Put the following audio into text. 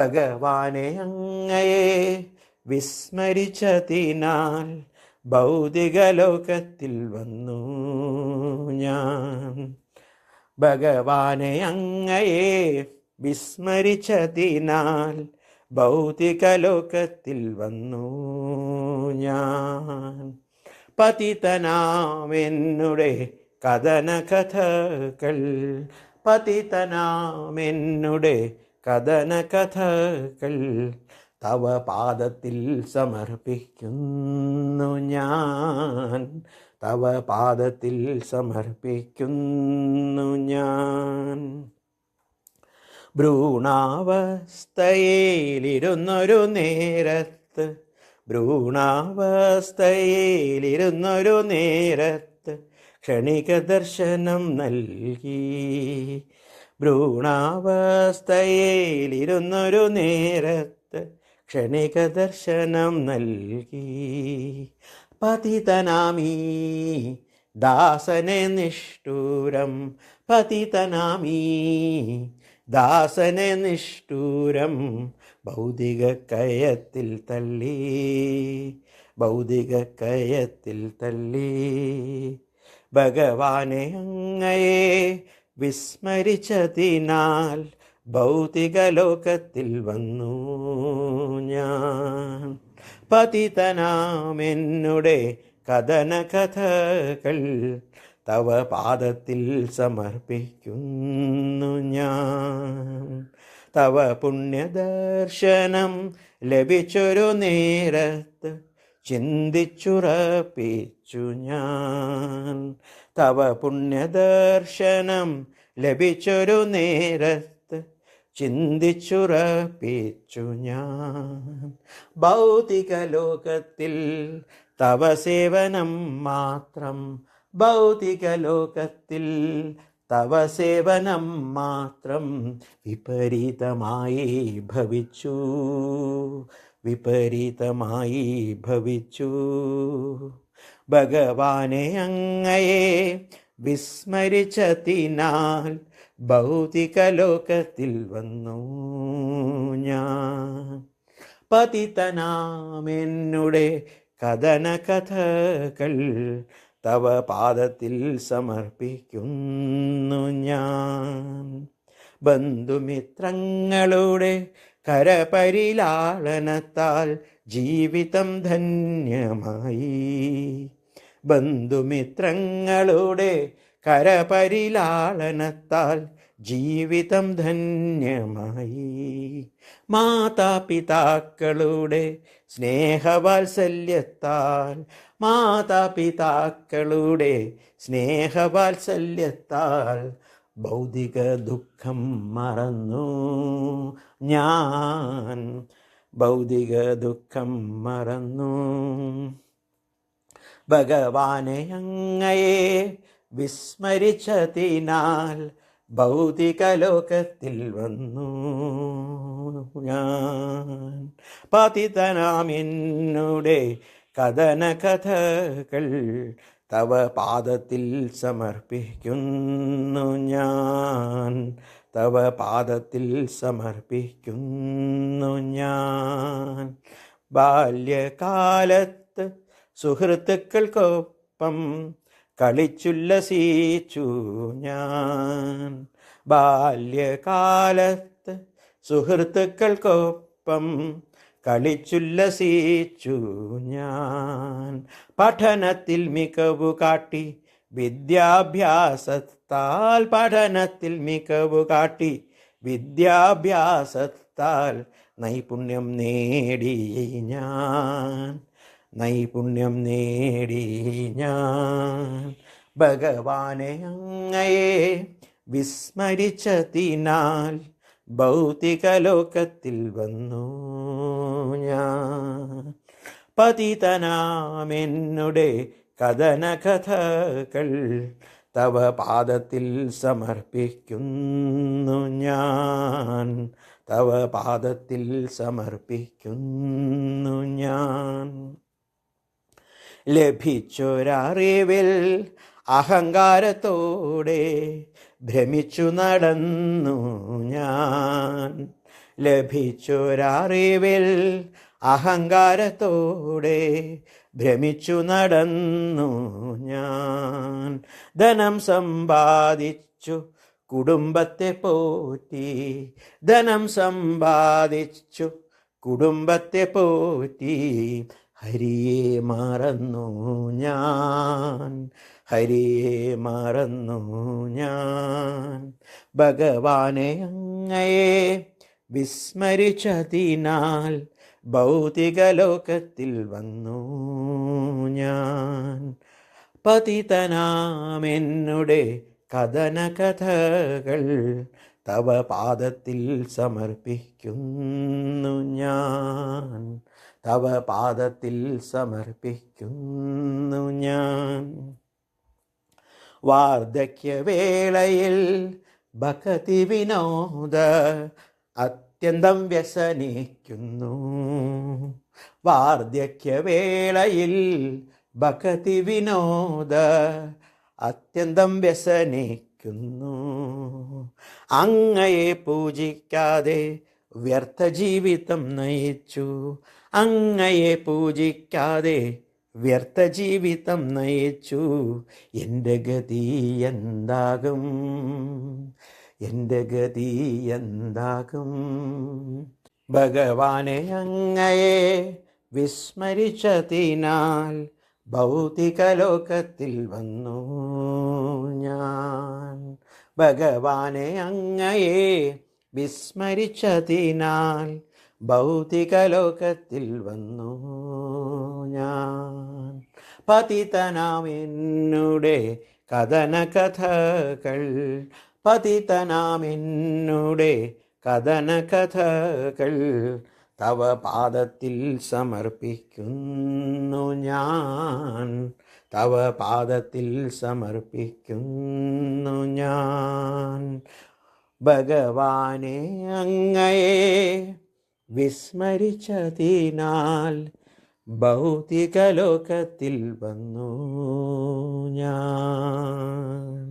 ഭഗവാനെ അങ്ങയെ വിസ്മരിച്ചതിനാൽ ഭൗതിക ലോകത്തിൽ വന്നു ഞാൻ. ഭഗവാനെ അങ്ങയെ വിസ്മരിച്ചതിനാൽ ഭൗതിക ലോകത്തിൽ വന്നു ഞാൻ. പതിതനാമെന്നുടെ കഥന കഥകൾ, പതിതനാമെന്നുടെ കഥന കഥകൾ തവ പാദത്തിൽ സമർപ്പിക്കുന്നു ഞാൻ. തവ പാദത്തിൽ സമർപ്പിക്കുന്നു ഞാൻ. ഭ്രൂണാവസ്ഥയിലിരുന്നൊരു നേരത്ത്, ഭ്രൂണാവസ്ഥയിലിരുന്നൊരു നേരത്ത് ക്ഷണിക ദർശനം നൽകി. ഭ്രൂണാവസ്ഥയിലിരുന്നൊരു നേരത്ത് ക്ഷണിക ദർശനം നൽകി. പതിതനാമീ ദാസനെ നിഷ്ഠൂരം, പതിതനാമീ ദാസനെ നിഷ്ഠൂരം ഭൗതിക കയത്തിൽ തള്ളി, ഭൗതിക കയത്തിൽ തള്ളി. ഭഗവാനെ അങ്ങയെ വിസ്മരിച്ചതിനാൽ ഭൗതിക ലോകത്തിൽ വന്നു ഞാൻ. പതിതനാമെന്നുടെ കഥന കഥകൾ തവ പാദത്തിൽ സമർപ്പിക്കുന്നു ഞാൻ. തവ പുണ്യദർശനം ലഭിച്ചൊരു നേരത്ത് ചിന്തിച്ചുറപ്പിച്ചു ഞാൻ. തവ പുണ്യദർശനം ലഭിച്ചൊരു നേരത്ത് ചിന്തിച്ചുറപ്പിച്ചു ഞാൻ. ഭൗതിക ലോകത്തിൽ തവ സേവനം മാത്രം, ഭൗതിക ലോകത്തിൽ തവ സേവനം മാത്രം വിപരീതമായി ഭവിച്ചു, വിപരീതമായി ഭവിച്ചു. ഭഗവാനെ അങ്ങയെ വിസ്മരിച്ചതിനാൽ ഭൗതിക ലോകത്തിൽ വന്നു ഞാൻ. പതിതനാമെന്നുടെ കഥന കഥകൾ തവ പാദത്തിൽ സമർപ്പിക്കുന്നു ഞാൻ. ബന്ധുമിത്രങ്ങളുടെ കരപരിലാളനത്താൽ ജീവിതം ധന്യമായി. ബന്ധുമിത്രങ്ങളുടെ കരപരിലാളനത്താൽ ജീവിതം ധന്യമായി. മാതാപിതാക്കളുടെ സ്നേഹവാത്സല്യത്താൽ, മാതാപിതാക്കളുടെ സ്നേഹവാത്സല്യത്താൽ ഭൗതിക ദുഃഖം മറന്നു ഞാൻ, ഭൗതിക ദുഃഖം മറന്നു. ഭഗവാനെ അങ്ങയെ വിസ്മരിച്ചതിനാൽ ഭൗതിക ലോകത്തിൽ വന്നു ഞാൻ. പതിതനാമെന്നുടെ കഥന കഥകൾ തവ പാദത്തിൽ സമർപ്പിക്കുന്നു ഞാൻ. തവ പാദത്തിൽ സമർപ്പിക്കുന്നു ഞാൻ. ബാല്യകാലത്ത് സുഹൃത്തുക്കൾക്കൊപ്പം കളിച്ചുല്ലസിച്ചു ഞാൻ. ബാല്യകാലത്ത് സുഹൃത്തുക്കൾക്കൊപ്പം കളിച്ചുല്ലസിച്ചു ഞാൻ. പഠനത്തിൽ മികവു കാട്ടി വിദ്യാഭ്യാസത്താൽ, പഠനത്തിൽ മികവു കാട്ടി വിദ്യാഭ്യാസത്താൽ നൈപുണ്യം നേടി ഞാൻ, നൈപുണ്യം നേടി ഞാൻ. ഭഗവാനെ അങ്ങയെ വിസ്മരിച്ചതിനാൽ ഭൗതിക ലോകത്തിൽ വന്നു ഞാൻ. പതിതനാമെന്നുടെ കഥന കഥകൾ തവ പാദത്തിൽ സമർപ്പിക്കുന്നു ഞാൻ. തവ പാദത്തിൽ സമർപ്പിക്കുന്നു ഞാൻ. ലഭിച്ചൊരറിവിൽ അഹങ്കാരത്തോടെ ഭ്രമിച്ചു നടന്നു ഞാൻ. ലഭിച്ചൊരറിവിൽ അഹങ്കാരത്തോടെ ഭ്രമിച്ചു നടന്നു ഞാൻ. ധനം സമ്പാദിച്ചു കുടുംബത്തെ പോറ്റി, ധനം സമ്പാദിച്ചു കുടുംബത്തെ പോറ്റി, ഹരിയെ മറന്നു ഞാൻ, ഹരിയെ മറന്നു ഞാൻ. ഭഗവാനെ അങ്ങയെ വിസ്മരിച്ചതിനാൽ ഭൗതിക ലോകത്തിൽ വന്നു ഞാൻ. പതിതനാമെന്നുടെ കഥന കഥകൾ തവ പാദത്തിൽ സമർപ്പിക്കുന്നു ഞാൻ, തവ പാദത്തിൽ സമർപ്പിക്കുന്നു ഞാൻ. വാർദ്ധക്യവേളയിൽ ഭക്തി വിനോദ അത്യന്തം വ്യസനിക്കുന്നു. വാർദ്ധക്യവേളയിൽ ഭക്തി വിനോദ അത്യന്തം വ്യസനിക്കുന്നു. അങ്ങയെ പൂജിക്കാതെ വ്യർത്ഥ ജീവിതം നയിച്ചു, അങ്ങയെ പൂജിക്കാതെ വ്യർത്ഥ ജീവിതം നയിച്ചു. എൻ്റെ ഗതി എന്താകും, എൻ്റെ ഗതി എന്താകും? ഭഗവാനെ അങ്ങയെ വിസ്മരിച്ചതിനാൽ ഭൗതിക ലോകത്തിൽ വന്നു ഞാൻ. ഭഗവാനെ അങ്ങയെ വിസ്മരിച്ചതിനാൽ ഭൗതിക ലോകത്തിൽ വന്നു ഞാൻ. പതിതനാമെന്നുടെ കഥന കഥകൾ, പതിതനാമെന്നുടെ കഥന കഥകൾ തവ പാദത്തിൽ സമർപ്പിക്കുന്നു ഞാൻ, തവ പാദത്തിൽ സമർപ്പിക്കുന്നു ഞാൻ. ഭഗവാനെ അങ്ങയെ വിസ്മരിച്ചതിനാൽ ഭൗതിക ലോകത്തിൽ വന്നു ഞാൻ.